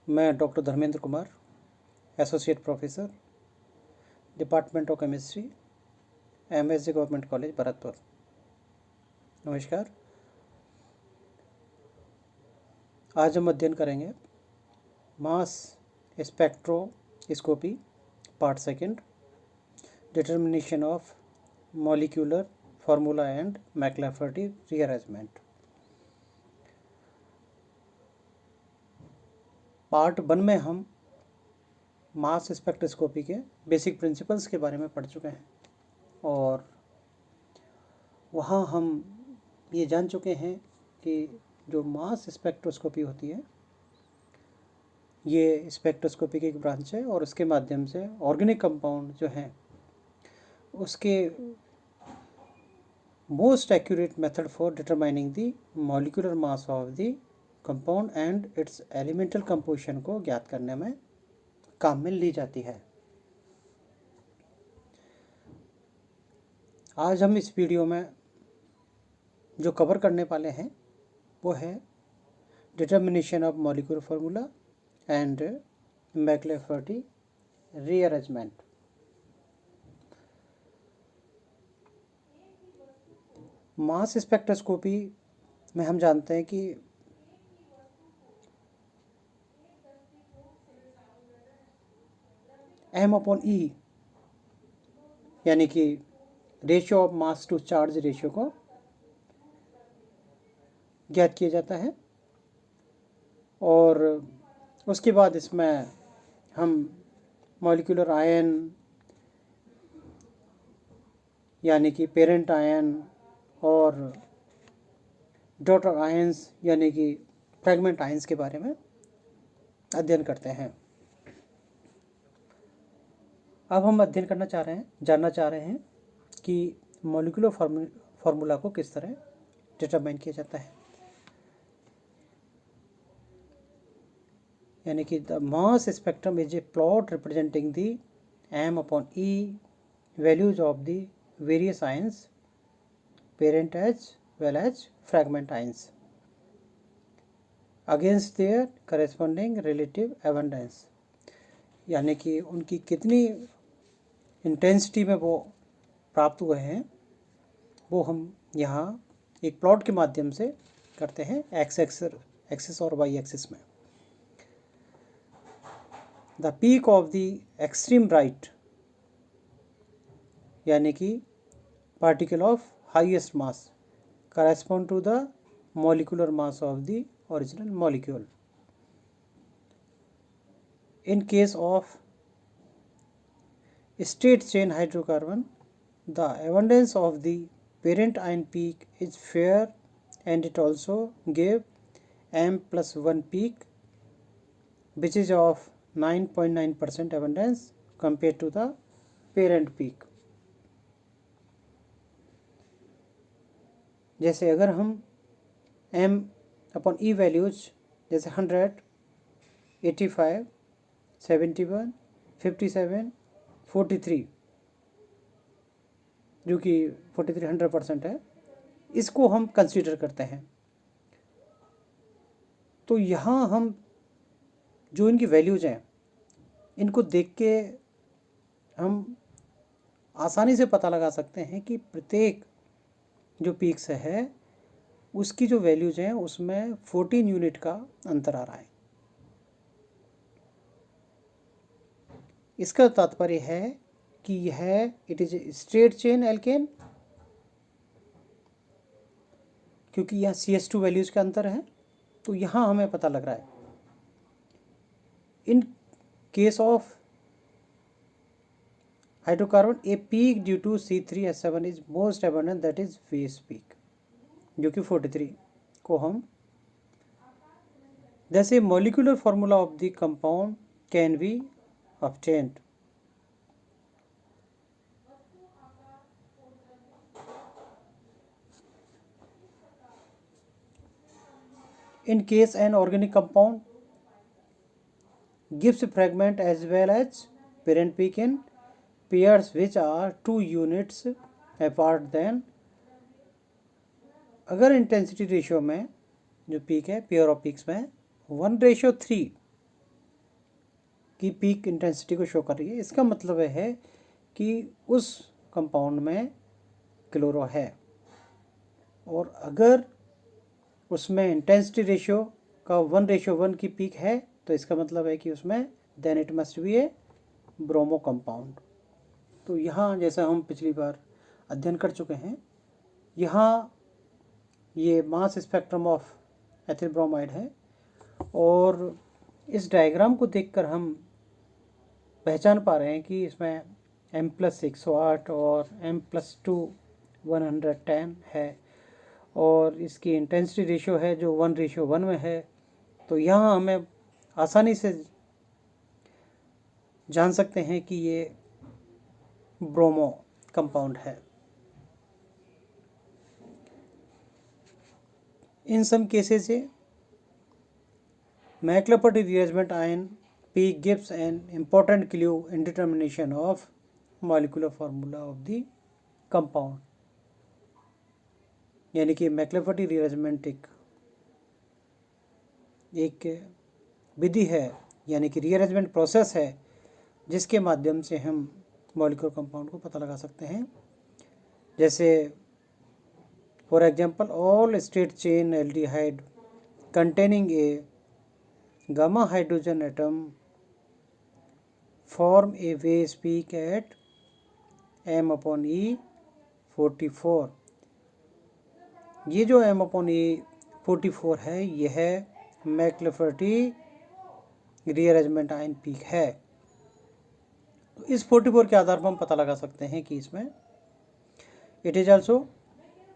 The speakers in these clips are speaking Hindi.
मैं doctor Dharmendra Kumar, associate professor, department of chemistry, MSG government college Bharatpur. नमस्कार। आज हम अध्ययन करेंगे mass spectroscopy part second, determination of molecular formula and McLafferty rearrangement. Part 1 में हम मास स्पेक्ट्रोस्कोपी के बेसिक प्रिंसिपल्स के बारे में पढ़ चुके हैं और वहाँ हम ये जान चुके हैं कि जो मास स्पेक्ट्रोस्कोपी होती है ये स्पेक्ट्रोस्कोपी की एक ब्रांच है और उसके माध्यम से ऑर्गेनिक कंपाउंड जो हैं उसके most accurate method for determining the molecular mass of the compound and it's elemental composition को ज्ञात करने में काम में ली जाती है। आज हम इस वीडियो में जो कवर करने वाले हैं वो है determination of molecular formula and McLafferty rearrangement. Mass spectroscopy में हम जानते हैं कि M/E यानी कि ratio of mass to charge ratio को ज्ञात किया जाता है और उसके बाद इसमें हम मॉलिक्यूलर आयन यानी कि पेरेंट आयन और डॉटर आयंस यानी कि फ्रैगमेंट आयंस के बारे में अध्ययन करते हैं। अब हम अध्ययन जानना चाह रहे हैं कि मॉलिक्यूलर फार्मूला को किस तरह डिटरमाइन किया जाता है, यानी कि the mass spectrum is a plot representing the M/E values of the various ions, parent as well as fragment ions against their corresponding relative abundance, यानी कि उनकी कितनी इंटेंसिटी में वो प्राप्त हुए हैं वो हम यहाँ एक प्लॉट के माध्यम से करते हैं एक्स एक्सिस और वाई एक्सिस में। The peak of the extreme right यानी कि particle of highest mass correspond to the molecular mass of the original molecule. In case of straight chain hydrocarbon, the abundance of the parent ion peak is fair and it also gave M+1 peak which is of 9.9% abundance compared to the parent peak। जैसे अगर हम M/E वैल्यूज जैसे 100, 85, 71, 57, 43 जो कि 43 100% है, इसको हम कंसीडर करते हैं तो यहाँ हम जो इनकी वैल्यूज हैं इनको देख के हम आसानी से पता लगा सकते हैं कि प्रत्येक जो पीक्स है उसकी जो वैल्यूज हैं उसमें 14 यूनिट का अंतर आ रहा है। इसका तात्पर्य है कि यह it is straight chain alkane, क्योंकि यहाँ CH2 वैल्यूज का अंतर है तो यहाँ हमें पता लग रहा है। In case of hydrocarbon a peak due to C3H7 is most abundant, that is face peak जो कि 43 को हम जैसे molecular formula of the compound can be obtained। In case an organic compound gives fragment as well as parent peak in pairs which are 2 units apart, then अगर इंटेंसिटी रेशियो में जो पीक है पेयर ऑफ पीक्स में 1:3 की पीक इंटेंसिटी को शो कर रही है। इसका मतलब है कि उस कंपाउंड में क्लोरो है, और अगर उसमें इंटेंसिटी रेशियो का 1:1 की पीक है तो इसका मतलब है कि उसमें then it must be a bromo compound. तो यहाँ जैसा हम पिछली बार अध्ययन कर चुके हैं, यहाँ ये mass spectrum of ethyl bromide है, और इस डायग्राम को देखकर हम पहचान पा रहे हैं कि इसमें M+108 और M+2 110 है, और इसकी इंटेंसिटी रेशियो है जो 1:1 में है। तो यहाँ हमें आसानी से जान सकते हैं कि ये ब्रोमो कंपाउंड है। In some cases, a McLafferty rearrangement ion peak gives an important clue in determination of molecular formula of the compound। यानी कि मैक्लेफर्टी रीअरेंजमेंट एक विधि है, यानी कि रीअरेंजमेंट प्रोसेस है, जिसके माध्यम से हम मॉलिक्यूलर कंपाउंड को पता लगा सकते हैं। जैसे for example, all straight chain aldehyde containing a gamma hydrogen atom form a base peak at M/E44। ये जो M/E44 है, यह मैक्लेफर्टी रीअरेंजमेंट आयन पीक है। तो इस 44 के आधार पर हम पता लगा सकते हैं कि इसमें it is also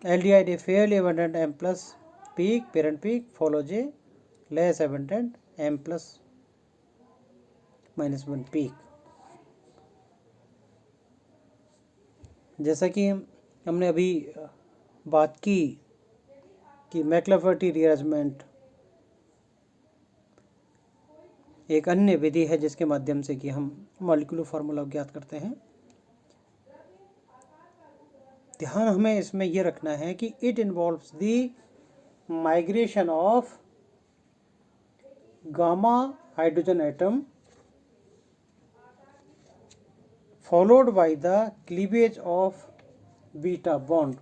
aldehyde A Fairlie abundant M+ peak parent peak follows a less abundant M+-1 peak। जैसा कि हमने अभी बात की कि मैक्लेफर्टी रीअरेंजमेंट एक अन्य विधि है जिसके माध्यम से कि हम मॉलिक्यूलर फार्मूला ज्ञात करते हैं। ध्यान हमें इसमें यह रखना है कि it involves the migration of gamma hydrogen atom followed by the cleavage of beta bond।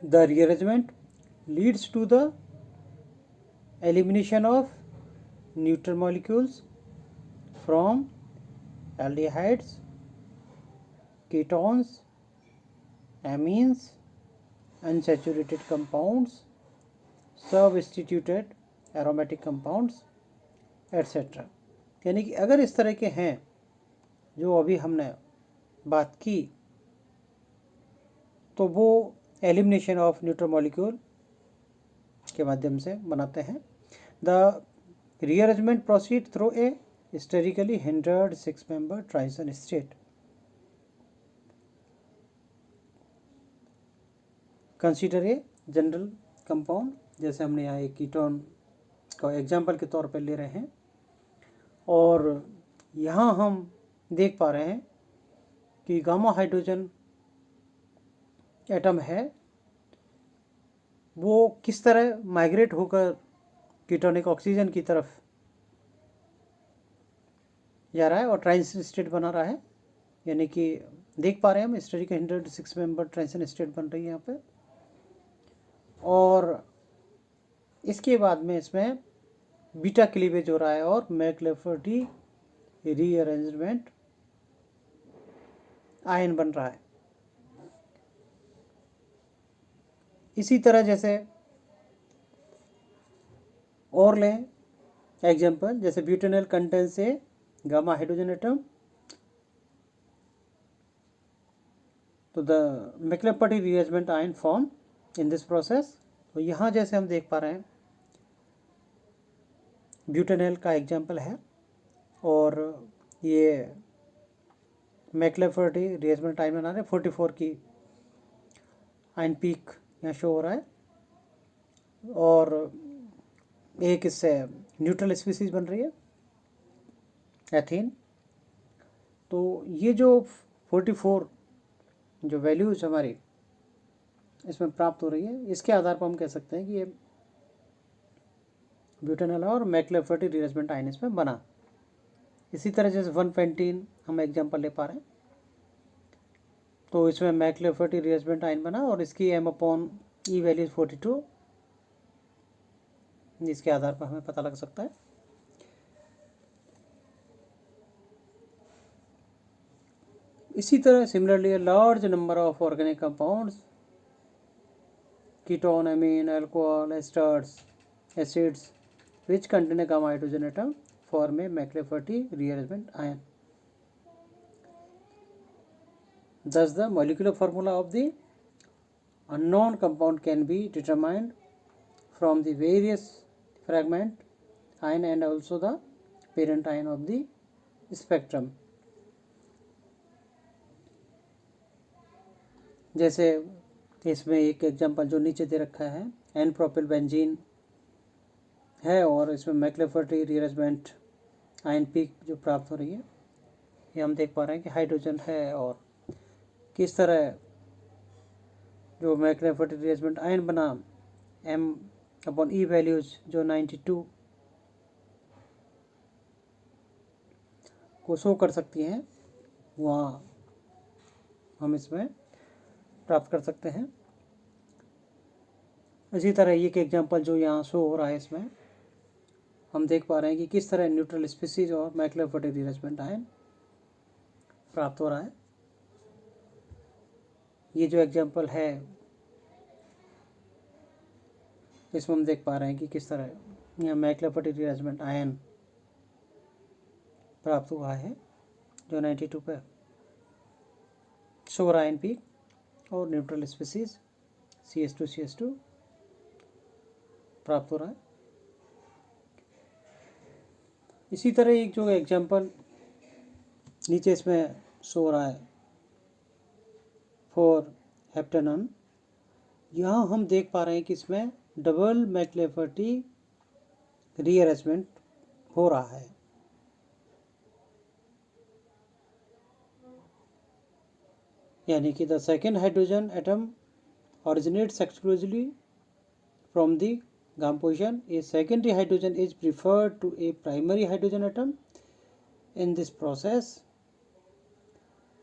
The rearrangement leads to the elimination of neutral molecules from aldehydes, ketones, amines, unsaturated compounds, substituted aromatic compounds, etc। यानी कि अगर इस तरह के हैं जो अभी हमने बात की, तो वो एलिमिनेशन ऑफ न्यूट्रल मॉलिक्यूल के माध्यम से बनाते हैं। The rearrangement proceed through a sterically hindered 6-member transition state. Consider a general compound, जैसे हमने यहाँ एक कीटोन का एग्जाम्पल के तौर पर ले रहे हैं, और यहाँ हम देख पा रहे हैं कि गामा हाइड्रोजन एटम है, वो किस तरह माइग्रेट होकर कीटोनिक ऑक्सीजन की तरफ जा रहा है और ट्रांजिशन स्टेट बना रहा है। यानी कि देख पा रहे हैं हम steric hindered 6-member transition state बन रही है यहाँ पे, और इसके बाद में इसमें बीटा क्लीवेज हो रहा है और मैक्लेफर्टी रीअरेंजमेंट आयन बन रहा है। इसी तरह जैसे और लें एग्जाम्पल, जैसे butanol contains a gamma hydrogen atom, तो the McLafferty rearrangement ion form in this process. तो यहाँ जैसे हम देख पा रहे हैं ब्यूटेनॉल का एग्जाम्पल है, और ये मैक्लेफर्टी रीअरेंजमेंट आयन बना रहे हैं। 44 की आयन पीक यहाँ शो हो रहा है, और एक इससे न्यूट्रल स्पीसीज बन रही है एथीन। तो ये जो 44 जो वैल्यूज हमारी इसमें प्राप्त हो रही है, इसके आधार पर हम कह सकते हैं कि ये ब्यूटेनॉल और मैक्लोफर्टी रीअरेंजमेंट आयन इसमें बना। इसी तरह जैसे 1 पेंटीन हम एग्जांपल ले पा रहे हैं, तो इसमें मैक्लोफर्टी रीअरेंजमेंट आयन बना और इसकी M/E वैल्यू 42, जिसके आधार पर हमें पता लग सकता है। इसी तरह similarly large number of organic compounds, ketone, amine, alcohol, esters, acids which contain a gamma hydrogen atom form a McLafferty rearrangement ion. Thus the molecular formula of the unknown compound can be determined from the various fragment ion and also the parent ion of the spectrum. जैसे इसमें एक एग्जांपल जो नीचे दे रखा है, एन प्रोपिल बेंजीन है और इसमें मैक्लोफर्टी रीअरेंजमेंट आयन पीक जो प्राप्त हो रही है, ये हम देख पा रहे हैं कि हाइड्रोजन है और किस तरह जो मैक्लोफर्टी रीअरेंजमेंट आयन बना, M/E वैल्यूज जो 92 को शो कर सकती हैं, वहाँ हम इसमें प्राप्त कर सकते हैं। इसी तरह एक एग्जांपल जो यहाँ शो हो रहा है, इसमें हम देख पा रहे हैं कि किस तरह न्यूट्रल स्पीसीज और मैक्लोफर्टी रीअरेंजमेंट आयन प्राप्त हो रहा है। ये जो एग्जांपल है, इसमें हम देख पा रहे हैं कि किस तरह यहाँ मैक्लोफर्टी रीअरेंजमेंट आयन प्राप्त हुआ है, जो 92 पे शो आयन पीक और न्यूट्रल स्पीसीज CH2 प्राप्त हो रहा है। इसी तरह एक जो एग्जांपल नीचे इसमें शो रहा है फॉर हेप्टेनॉन, यहाँ हम देख पा रहे हैं कि इसमें डबल मैक्लोफर्टी रीअरेंजमेंट हो रहा है। यानी कि the second hydrogen atom originates exclusively from the gamma position. A secondary hydrogen is preferred to a primary hydrogen atom in this process.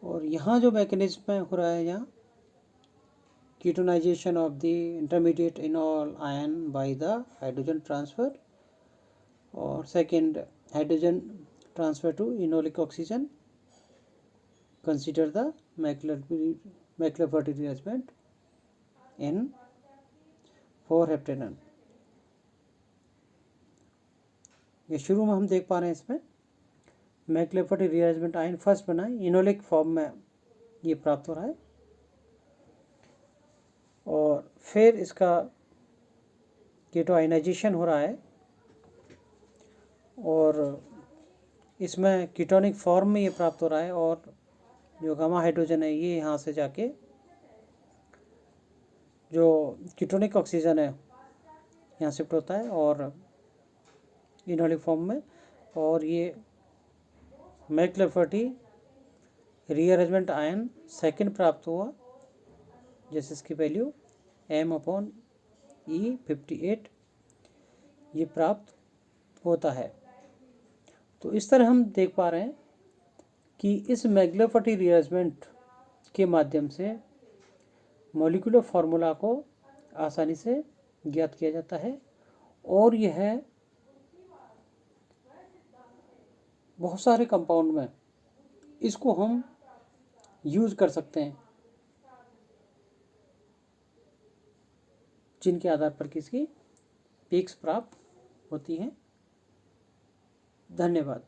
और यहाँ जो मैकेनिज्म हो रहा है, यहाँ ketonization of the intermediate enol ion by the hydrogen transfer और second hydrogen transfer to enolic oxygen, consider the McLafferty rearrangement in four heptanone. ये शुरू में हम देख पा रहे हैं, इसमें मैक्लोफर्टी रीअरेंजमेंट आयन फर्स्ट बना है, इनोलिक फॉर्म में ये प्राप्त हो रहा है और फिर इसका कीटोआयनाइजेशन हो रहा है और इसमें कीटोनिक फॉर्म में ये प्राप्त हो रहा है और जो गामा हाइड्रोजन है, ये यहाँ से जाके जो कीटोनिक ऑक्सीजन है यहाँ शिफ्ट होता है और इनोलिक फॉर्म में, और ये मैक्लोफर्टी रीअरेंजमेंट आयन सेकंड प्राप्त हुआ, जैसे इसकी वैल्यू M/E 58 ये प्राप्त होता है। तो इस तरह हम देख पा रहे हैं कि इस मैक्लोफर्टी रीअरेंजमेंट के माध्यम से मॉलिक्यूलर फार्मूला को आसानी से ज्ञात किया जाता है और यह बहुत सारे कंपाउंड में इसको हम यूज कर सकते हैं, जिनके आधार पर किसकी पीक्स प्राप्त होती हैं। धन्यवाद।